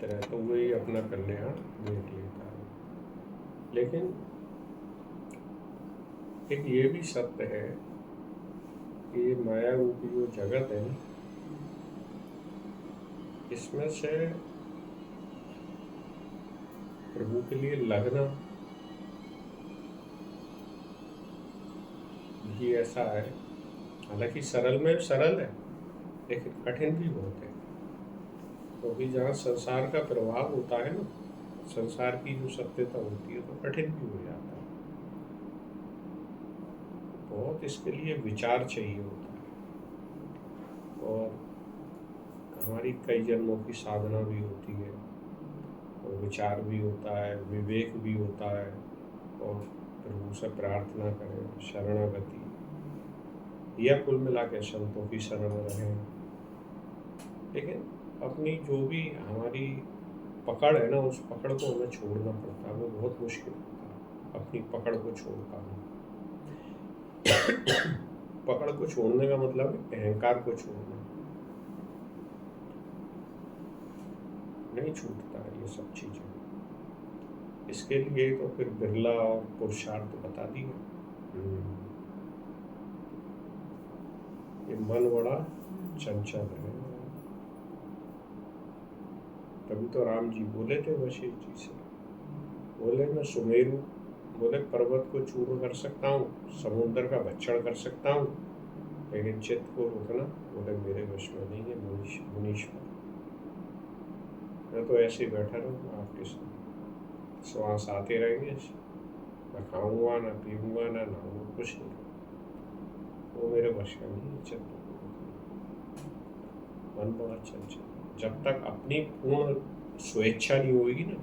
तरह, तो वही अपना कल्याण देख लेता है। लेकिन एक ये भी सत्य है कि ये माया रूपी जो जगत है ना, इसमें से प्रभु के लिए लगना भी ऐसा है, हालांकि सरल में सरल है लेकिन कठिन भी बहुत है। क्योंकि जहाँ संसार का प्रभाव होता है ना, संसार की जो सत्यता होती है, तो कठिन भी हो जाता है। बहुत इसके लिए विचार चाहिए होता है, और हमारी कई जन्मों की साधना भी होती है, और विचार भी होता है, विवेक भी होता है, और प्रभु से प्रार्थना करें, शरणागति, या कुल मिला के संतों की शरण रहें। लेकिन अपनी जो भी हमारी पकड़ है ना, उस पकड़ को हमें छोड़ना पड़ता है, वो बहुत मुश्किल होता है, अपनी पकड़ को छोड़ पाना। पकड़ को छोड़ने का मतलब है अहंकार को छोड़ना। नहीं छूटता है ये सब चीजें। इसके लिए तो फिर बिरला और पुरुषार्थ बता दिया। ये मन बड़ा चंचल है। तभी तो राम जी बोले थे वशिष्ठ जी से, बोले मैं सुमेरु, बोले पर्वत को चूर्ण कर सकता हूँ, समुद्र का भक्षण कर सकता हूँ, लेकिन चित्त को रोकना बोले मेरे वश में नहीं है। मुनीश्वर, मैं तो ऐसे ही बैठा रहूँगा आपके साथ, श्वास आते रहेंगे, न खाऊंगा, न पीऊंगा, न नहाऊंगा, कुछ नहीं, वो मेरे वश का नहीं है। चित्त को मन बड़ा चंचल। जब तक अपनी पूर्ण स्वेच्छा नहीं होगी ना,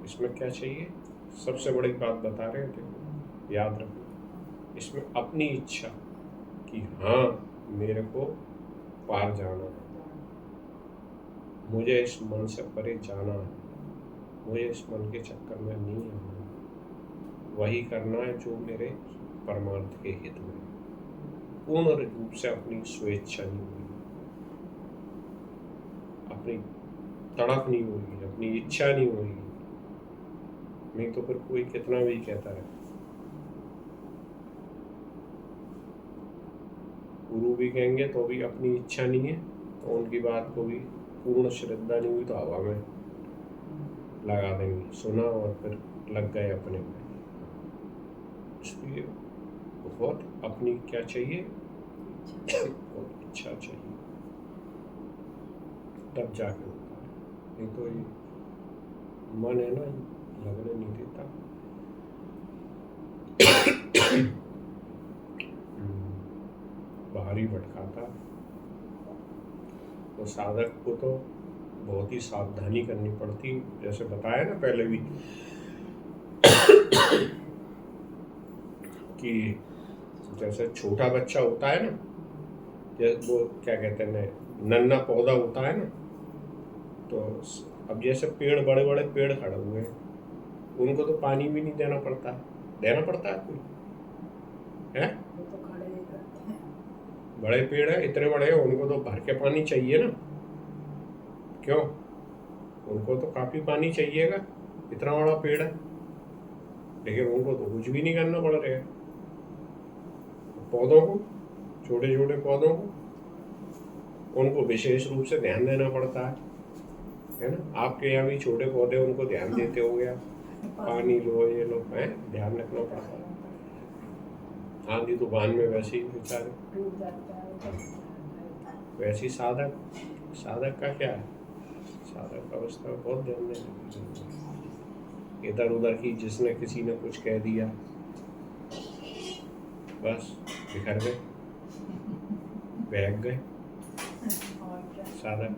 इसमें क्या चाहिए, सबसे बड़ी बात बता रहे थे, याद रखना, इसमें अपनी इच्छा कि हाँ मेरे को पार जाना है, मुझे इस मन से परे जाना है, मुझे इस मन के चक्कर में नहीं आना, वही करना है जो मेरे परमार्थ के हित में। पूर्ण रूप से अपनी स्वेच्छा नहीं होगी, अपनी तड़प नहीं होगी, अपनी इच्छा नहीं होगी, नहीं तो फिर कोई कितना भी कहता है। गुरु भी कहेंगे तो भी अपनी इच्छा नहीं है, तो उनकी बात को भी पूर्ण श्रद्धा नहीं हुई तो हवा में लगा देंगे, सुना और फिर लग गए अपने में। इसलिए बहुत अपनी क्या चाहिए, बहुत इच्छा चाहिए, तब जाके होता है। नहीं तो ये मन है ना, लगने नहीं देता। बाहरी भटकाता। तो साधक को तो बहुत ही सावधानी करनी पड़ती, जैसे बताया ना पहले भी कि जैसे छोटा बच्चा होता है ना, वो क्या कहते हैं, नन्हा पौधा होता है ना, तो अब जैसे पेड़, बड़े बड़े पेड़ खड़े हुए हैं, उनको तो पानी भी नहीं देना पड़ता है कोई है? बड़े पेड़ है, इतने बड़े हैं, उनको तो भर के पानी चाहिए ना, क्यों? उनको तो काफी पानी चाहिएगा, इतना बड़ा पेड़ है, लेकिन उनको तो कुछ भी नहीं करना पड़ रहा है। पौधों को, छोटे छोटे पौधों को, उनको विशेष रूप से ध्यान देना पड़ता है ना? आपके यहाँ भी छोटे पौधे, उनको ध्यान देते हो गया, पानी लो, ये लो, है, ध्यान रखना पड़ता है। आंधी तूफान में वैसे ही बेचारे, वैसी साधक का क्या है, साधक अवस्था में बहुत ध्यान देना। इधर उधर की जिसने किसी ने कुछ कह दिया, बस बिखर गए, बहक गए साधक।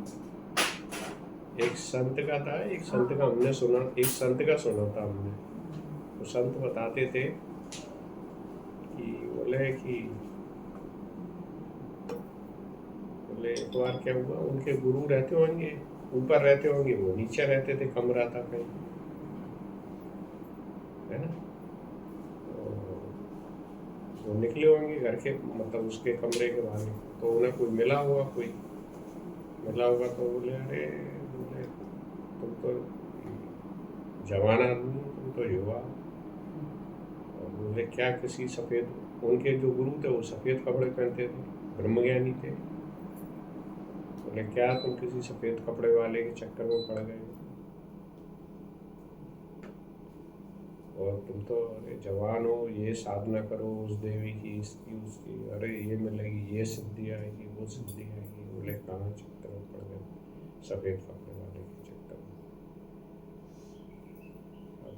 एक संत का था, एक संत का हमने सुना, एक संत का सुना था हमने। तो संत बताते थे कि बोले एक बार क्या हुआ, उनके गुरु रहते होंगे ऊपर रहते होंगे, वो नीचे रहते थे, कमरा था कहीं, है ना? वो निकले होंगे घर के, मतलब उसके कमरे के बाहर, तो उन्हें कोई मिला होगा तो बोले अरे, बोले तो जवान आदमी हो, तुम तो युवा। और बोले क्या किसी सफ़ेद, उनके जो गुरु थे वो सफ़ेद कपड़े पहनते थे, ब्रह्मज्ञानी थे। बोले क्या तुम किसी सफ़ेद कपड़े वाले के चक्कर में पड़ गए, और तुम तो अरे जवान हो, ये साधना करो उस देवी की, इसकी उसकी, अरे ये मिलेगी, ये सिद्धि आएगी, वो सिद्धि आएगी। बोले कहाँ चक्कर में पड़ गए, सफ़ेद कपड़े वाले के चक्कर में। अब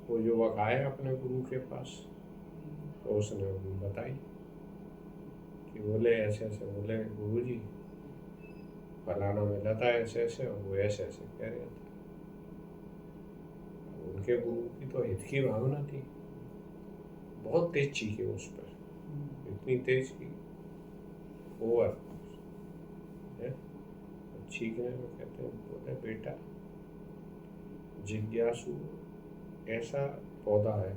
वो युवक आए अपने गुरु के पास, तो उसने बताई कि बोले ऐसे ऐसे, बोले गुरु जी फलाना मिला था ऐसे ऐसे, और वो ऐसे ऐसे कह रहे थे। उनके गुरु की तो हित की भावना थी, बहुत तेज चीखे उस पर, इतनी तेज की ओवर है। चीखने में कहते हैं, बोले बेटा जिज्ञासु ऐसा पौधा है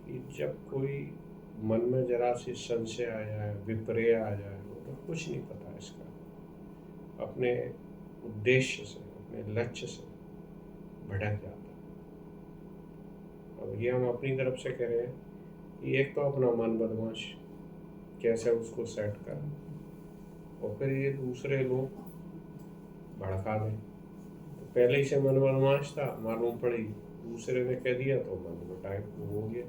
कि जब कोई मन में जरा सी संशय आ जाए, विपर्य आ जाए, तो कुछ नहीं पता इसका, अपने उद्देश्य से, अपने लक्ष्य से भटक जाता। अब ये हम अपनी तरफ से कह रहे हैं कि एक तो अपना मन बदमाश, कैसे उसको सेट कर, और फिर ये दूसरे लोग भड़का दें। तो पहले ही से मन बदमाश था, मालूम पड़ी, दूसरे ने कह दिया तो मन में टाइप हो गया,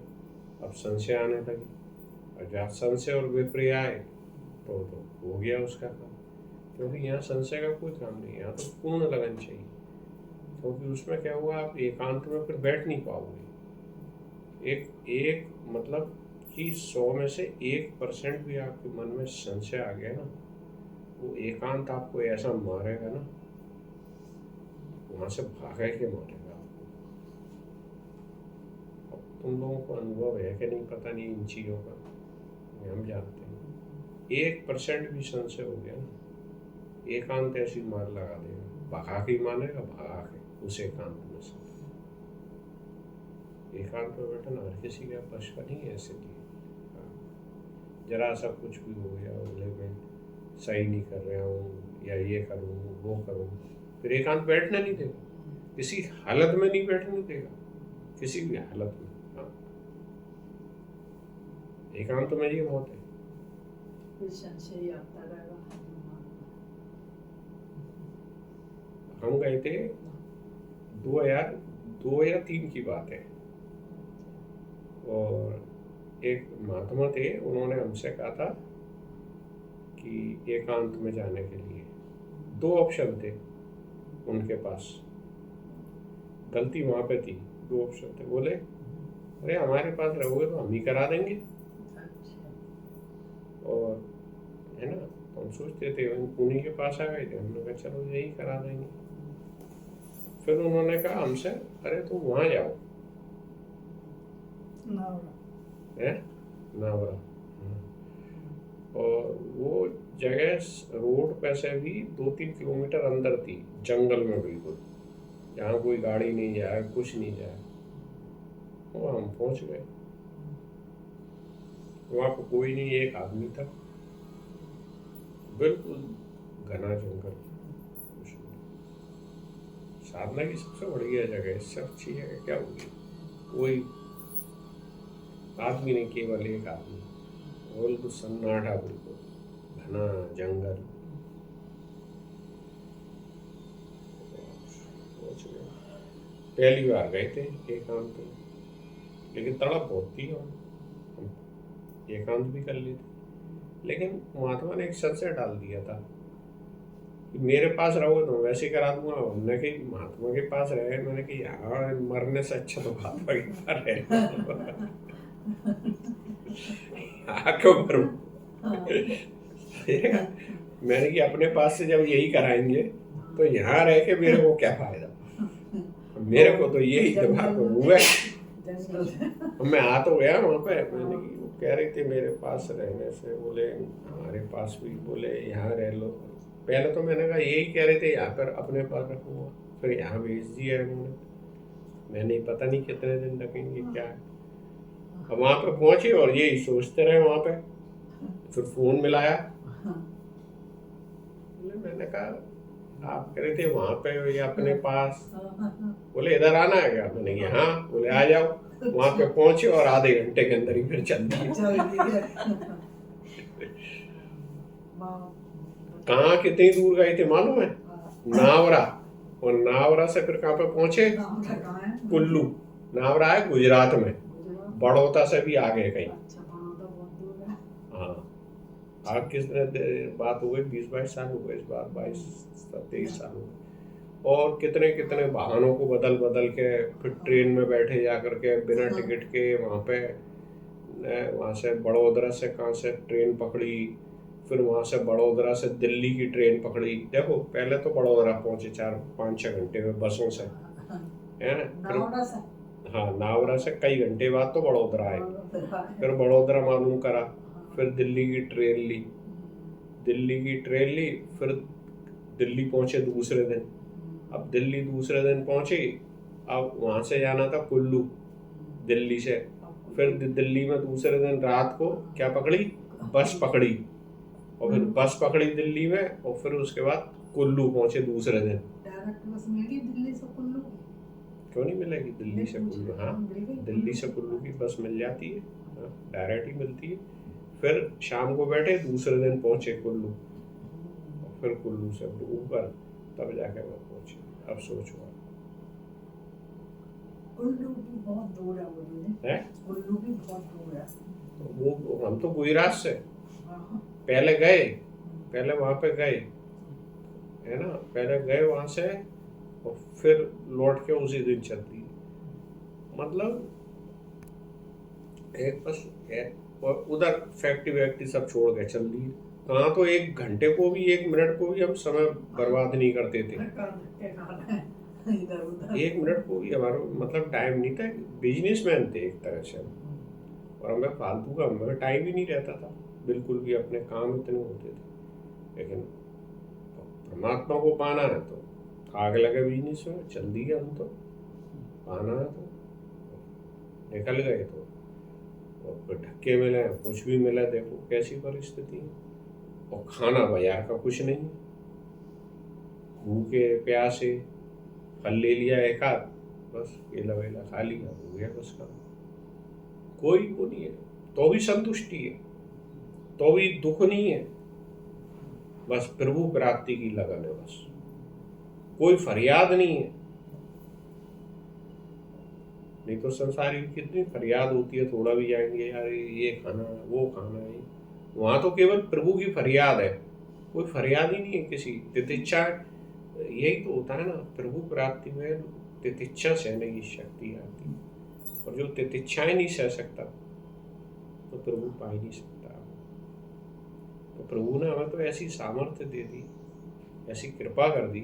अब संशय आने लगी, और जहाँ संशय और विपर्य आए तो हो गया उसका काम। क्योंकि यहाँ संशय का कोई काम नहीं है, यहाँ तो पूर्ण लगन चाहिए। क्योंकि उसमें क्या हुआ, आप एकांत में फिर बैठ नहीं पाओगे। एक मतलब कि 100 में से 1% भी आपके मन में संशय आ गया ना, वो एकांत आपको ऐसा मारेगा ना, वहाँ से भागा के मारेगा आपको। अब तुम लोगों को अनुभव है कि नहीं पता नहीं इन चीज़ों का, हम जानते हैं 1% भी संशय हो गया ना, एकांत ऐसी मार लगा देगा, भगा के मानेगा, भगा के उस एकांत में से। एकांत में बैठना हर किसी का बस का नहीं है, ऐसे लिए जरा सा कुछ भी हो गया, बोले मैं सही नहीं कर रहा हूँ, या ये करूँ वो करूँ, फिर एकांत बैठने नहीं देगा, किसी हालत में नहीं बैठने देगा, किसी भी हालत में। हाँ, एकांत में ये बहुत है। हम गए थे 2002 या 3 की बात है, और एक महात्मा थे, उन्होंने हमसे कहा था कि एकांत में जाने के लिए 2 ऑप्शन थे उनके पास। गलती वहाँ पे थी, 2 ऑप्शन थे। बोले अरे हमारे पास रहोगे तो हम ही करा देंगे, और है ना, तो हम सोचते थे, उन्हीं के पास आ गए थे, हमने कहा चलो यही करा देंगे। फिर उन्होंने कहा हमसे, अरे तुम वहाँ जाओ, नावरा, और वो जगह रोड पे से भी 2-3 किलोमीटर अंदर थी, जंगल में बिल्कुल, जहाँ कोई गाड़ी नहीं जाए, कुछ नहीं जाए। वो हम पहुँच गए, वहाँ पर कोई नहीं, एक आदमी था, बिल्कुल घना जंगल। साधना की सबसे बढ़िया जगह, इससे अच्छी जगह क्या होगी? कोई आदमी नहीं, केवल एक आदमी, बिल्कुल सन्नाटा, बिल्कुल घना जंगल। पहली बार गए थे एकांत में, लेकिन तड़प बहुत थी, और एकांत भी कर ली थी। लेकिन महात्मा ने एक संशय डाल दिया था कि मेरे पास रहोगे तो वैसे ही करा दूंगा। हमने कही महात्मा के पास रहे, मैंने कही यार मरने से अच्छा तो महात्मा के पास रहे। क्यों करूं? मैंने कि अपने पास से जब यही कराएंगे तो यहाँ रह के मेरे को क्या फायदा? मेरे को तो यही दिमाग में हुआ है। मैं आ तो गया वहाँ पे, मैंने कि वो कह रहे थे मेरे पास रहने से, बोले हमारे पास भी, बोले यहाँ रह लो। पहले तो मैंने कहा यही कह रहे थे यहाँ पर अपने पास रखूँगा, फिर यहाँ भेज दिया उन्होंने। मैंने पता नहीं कितने दिन रखेंगे क्या है। अब वहाँ पे पहुँचे और यही सोचते रहे वहाँ पे। फिर फ़ोन मिलाया, मैंने कहा आप कह रहे थे वहां पे या अपने पास, बोले इधर आना है क्या? मैंने कहा हाँ। बोले आ जाओ। वहां पे पहुंचे और आधे घंटे के अंदर ही फिर चल दिए। कहाँ कितनी दूर गए थे मालूम है? नावरा। और नावरा से फिर कहाँ पे पहुंचे? कुल्लू। नावरा है गुजरात में, बड़ौदा से भी आगे कहीं। हाँ। आप किसने बात हो गई 20-22 साल हो गए इस बार, 22-23 साल हो गए। और कितने कितने वाहनों को बदल बदल के फिर ट्रेन में बैठे जा करके बिना टिकट के वहाँ पे, वहाँ से बड़ोदरा से कहाँ से ट्रेन पकड़ी, फिर वहाँ से बड़ोदरा से दिल्ली की ट्रेन पकड़ी। देखो पहले तो बड़ोदरा पहुँचे 4-5-6 घंटे में बसों से, है ना। फिर हाँ नावरा से कई घंटे बाद तो बड़ोदरा आए। फिर बड़ोदरा मालूम करा, फिर दिल्ली की ट्रेन ली, फिर दिल्ली पहुँचे दूसरे दिन। अब दिल्ली दूसरे दिन पहुँचे, अब वहाँ से जाना था कुल्लू दिल्ली से। फिर दिल्ली में दूसरे दिन रात को क्या पकड़ी? बस पकड़ी। और फिर बस पकड़ी दिल्ली में, और फिर उसके बाद कुल्लू पहुँचे दूसरे दिन। डायरेक्ट बस मिली दिल्ली से कुल्लू? क्यों नहीं मिलेगी दिल्ली से कुल्लू? हाँ दिल्ली से कुल्लू की बस मिल जाती है, हाँ डायरेक्ट ही मिलती है। फिर शाम को बैठे, दूसरे दिन पहुँचे कुल्लू, और फिर कुल्लू से ऊपर तब जाके वहाँ पहुँचे। अब सोचो आप, कुल्लू भी बहुत दूर है, कुल्लू भी बहुत दूर है। तो वो हम तो गुजरात से पहले गए, पहले वहाँ पे गए, है ना, पहले गए वहाँ से और फिर लौट के उसी दिन चल दी। मतलब एक बस और उधर फैक्ट्री वैक्ट्री सब छोड़ के चल दिए। कहाँ तो 1 घंटे को भी, 1 मिनट को भी हम समय बर्बाद नहीं करते थे। 1 मिनट को भी हमारा मतलब टाइम नहीं था। बिजनेसमैन थे एक तरह से, और हमें फालतू का हमें टाइम ही नहीं रहता था बिल्कुल भी, अपने काम इतने होते थे। लेकिन परमात्मा को पाना है तो आग लगे बिजनेस में, चल दिए हम तो। पाना है तो निकल गए, तो और फिर धक्के मिले, कुछ भी मिला, देखो कैसी परिस्थिति है। और खाना बाजार का कुछ नहीं, भूखे प्यासे फल ले लिया एक आध, बस केला वेला खा लिया, हो गया बस काम। कोई वो नहीं है, तो भी संतुष्टि है, तो भी दुख नहीं है, बस प्रभु प्राप्ति की लगन है, बस कोई फरियाद नहीं है। नहीं तो संसार की कितनी फरियाद होती है, थोड़ा भी जाएंगे यार ये खाना है, वो खाना है। वहां तो केवल प्रभु की फरियाद है, कोई फरियाद ही नहीं है किसी। तितिक्षा यही तो होता है ना, प्रभु प्राप्ति में तितिक्षा सहने की शक्ति आती है। और जो तितिक्षाएं नहीं सह सकता तो प्रभु पा ही नहीं सकता। तो प्रभु ने हमें तो ऐसी सामर्थ्य दे दी, ऐसी कृपा कर दी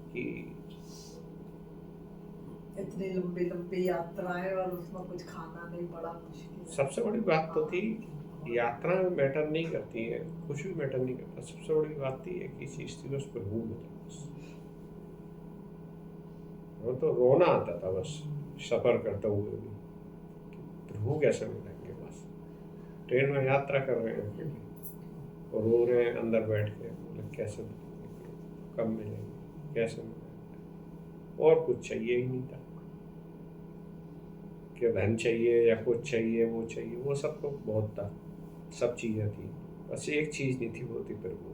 कि इतनी लंबी लंबी यात्राएं और उसमें कुछ खाना नहीं, बड़ा मुश्किल। सबसे बड़ी बात तो थी, यात्रा में मैटर नहीं करती है, कुछ भी मैटर नहीं करता। सबसे बड़ी बात थी एक ही चीज थी, बस प्रभु मिले बस। वो तो रोना आता था बस सफर करते हुए भी, प्रभु कैसे मिलेंगे। बस ट्रेन में यात्रा कर रहे हैं अकेले और रो रहे हैं अंदर बैठ के, बोले कैसे मिलेंगे, कब मिलेंगे, कैसे मिलेंगे। और कुछ चाहिए ही नहीं था कि धन चाहिए या कुछ चाहिए, वो चाहिए, वो सब तो बहुत था, सब चीज़ें थी, बस एक चीज़ नहीं थी, वो थी प्रभु।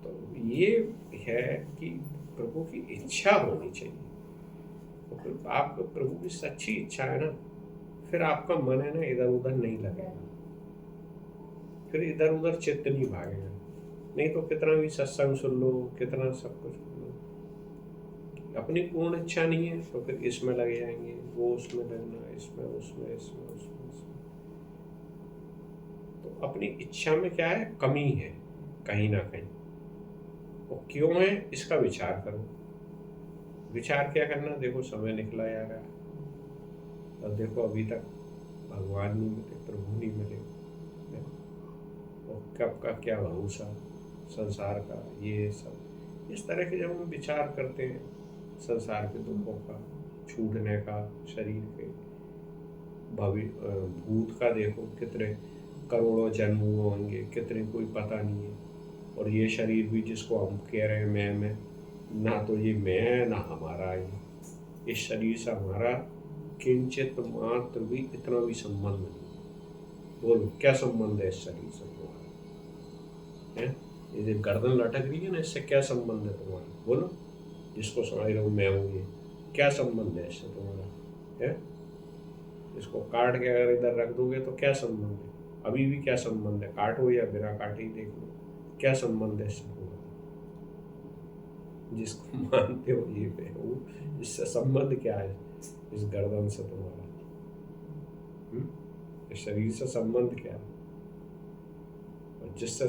तो ये है कि प्रभु की इच्छा होनी चाहिए। तो फिर आपको प्रभु की सच्ची इच्छा है ना, फिर आपका मन है ना इधर उधर नहीं लगेगा, फिर इधर उधर चित्त नहीं भागेगा। नहीं तो कितना भी सत्संग सुन लो, कितना सब कुछ सुन लो, अपनी पूर्ण इच्छा नहीं है तो फिर इसमें लगे जाएंगे, वो उसमें लगना, इसमें उसमें इसमें उसमें इसमें। तो अपनी इच्छा में क्या है, कमी है कहीं ना कहीं। वो क्यों है इसका विचार करो। विचार क्या करना, देखो समय निकला जा रहा है, अब देखो अभी तक भगवान नहीं मिले, प्रभु नहीं मिले, और कब का क्या भरोसा संसार का, ये सब इस तरह के जब हम विचार करते हैं संसार के दुखों का, छूटने का, शरीर के भूत का, देखो कितने करोड़ों जन्म हुए होंगे, कितने कोई पता नहीं है। और ये शरीर भी जिसको हम कह रहे हैं मैं, ना तो ये मैं है ना हमारा है। इस शरीर से हमारा किंचित मात्र भी इतना भी संबंध नहीं। बोलो क्या संबंध है इस शरीर से तुम्हारा? है ये जो गर्दन लटक रही है ना, इससे क्या संबंध है तुम्हारा? बोलो, जिसको समझ रहे हो मैं हूँ, ये क्या संबंध है इससे तुम्हारा? है इसको काट के अगर इधर रख दोगे तो क्या संबंध है? अभी भी क्या संबंध है? काटो या बिना काटे ही देख लो, क्या संबंध है इससे तुम्हारा? जिसको मानते हो ये मैं हूँ, इससे संबंध क्या है? इस गर्दन से तुम्हारा इस शरीर से संबंध क्या है? और जिससे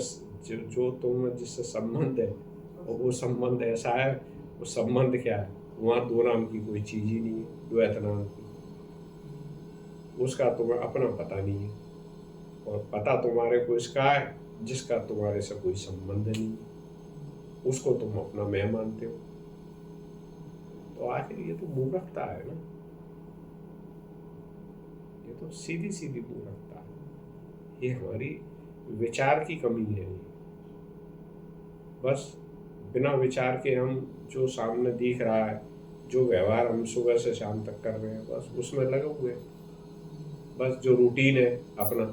जो तुम जिससे संबंध है, और वो संबंध ऐसा है, वो संबंध क्या है? वहाँ दो नाम की कोई चीज ही नहीं है, द्वैत नाम की। उसका तुम्हें अपना पता नहीं है, और पता तुम्हारे को इसका है जिसका तुम्हारे से कोई संबंध नहीं है, उसको तुम अपना मैं मानते हो। तो आखिर ये तो मूर्खता है ना, ये तो सीधी सीधी मूर्खता है। ये हमारी विचार की कमी है। बस बिना विचार के हम जो सामने दिख रहा है, जो व्यवहार हम सुबह से शाम तक कर रहे हैं, बस उसमें लगे हुए। बस जो रूटीन है अपना,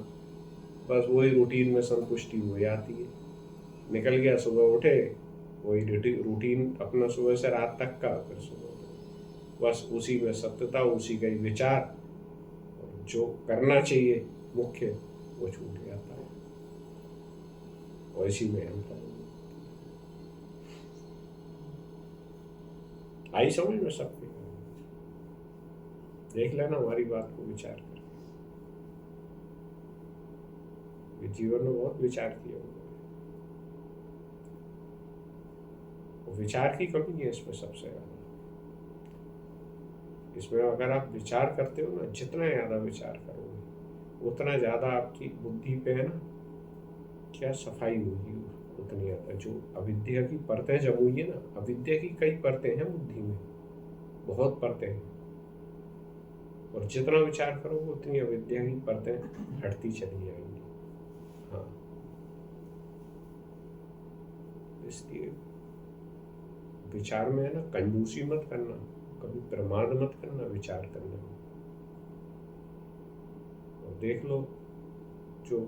बस वही रूटीन में संतुष्टि हो जाती है। निकल गया, सुबह उठे, वही रूटीन अपना सुबह से रात तक का, फिर सुबह बस उसी में सत्यता, उसी का ही विचार, और जो करना चाहिए मुख्य वो छूट जाता है, और इसी में हम आई समझ में सबके। देख लेना हमारी बात को विचार कर, जीवन में बहुत विचार किया हुआ है। विचार की कमी है इसमें सबसे ज्यादा। इसमें अगर आप विचार करते हो ना, जितना ज्यादा विचार करोगे उतना ज्यादा आपकी बुद्धि पे है ना क्या सफाई होगी, उतनी ज्यादा जो अविद्या की परतें जम हुई है ना। अविद्या की कई परतें हैं बुद्धि में, बहुत परतें हैं, और जितना विचार करोगे उतनी अविद्या की परतें हटती चली जाएंगी। हाँ, इसलिए विचार में है ना कंजूसी मत करना, कभी प्रमाद मत करना विचार करने में। और देख लो, जो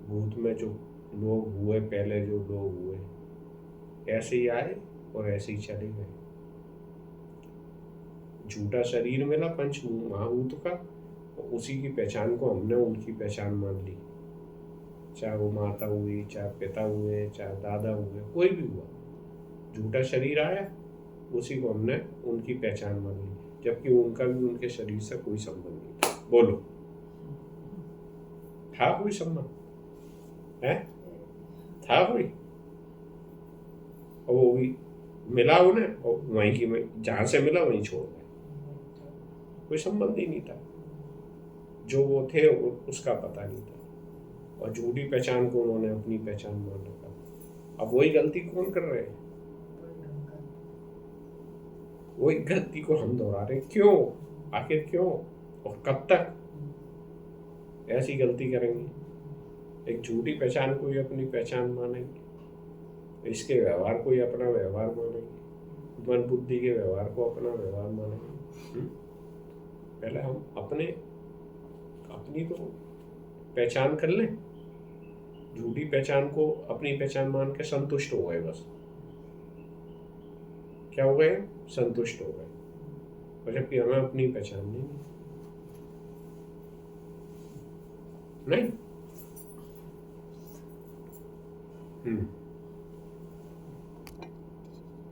भूत में जो लोग हुए, पहले जो लोग हुए, ऐसे ही आए और ऐसे ही चले गए। झूठा शरीर मिला पंच महाभूत का, और उसी की पहचान को हमने उनकी पहचान मान ली। चाहे वो माता हुई, चाहे पिता हुए, चाहे दादा हुए, कोई भी हुआ, झूठा शरीर आया, उसी को हमने उनकी पहचान मान ली, जबकि उनका भी उनके शरीर से कोई संबंध नहीं था। बोलो, था कोई संबंध? है था कोई? और वो भी मिला उन्हें, और वहीं की जहां से मिला वहीं छोड़ गए, कोई संबंध ही नहीं था। जो वो थे उसका पता नहीं था, और झूठी पहचान को उन्होंने अपनी पहचान मान रखा। अब वही गलती कौन कर रहे हैं? वही गलती को हम दोहरा रहे हैं। क्यों? आखिर क्यों और कब तक ऐसी गलती करेंगे? एक झूठी पहचान को ही अपनी पहचान मानेंगे, इसके व्यवहार को ही अपना व्यवहार मानेंगे, मन बुद्धि के व्यवहार को अपना व्यवहार मानेंगे। पहले हम अपनी तो पहचान कर लें। झूठी पहचान को अपनी पहचान मान के संतुष्ट हो गए, बस क्या हो गए? संतुष्ट हो गए, और जबकि हमें अपनी पहचान नहीं।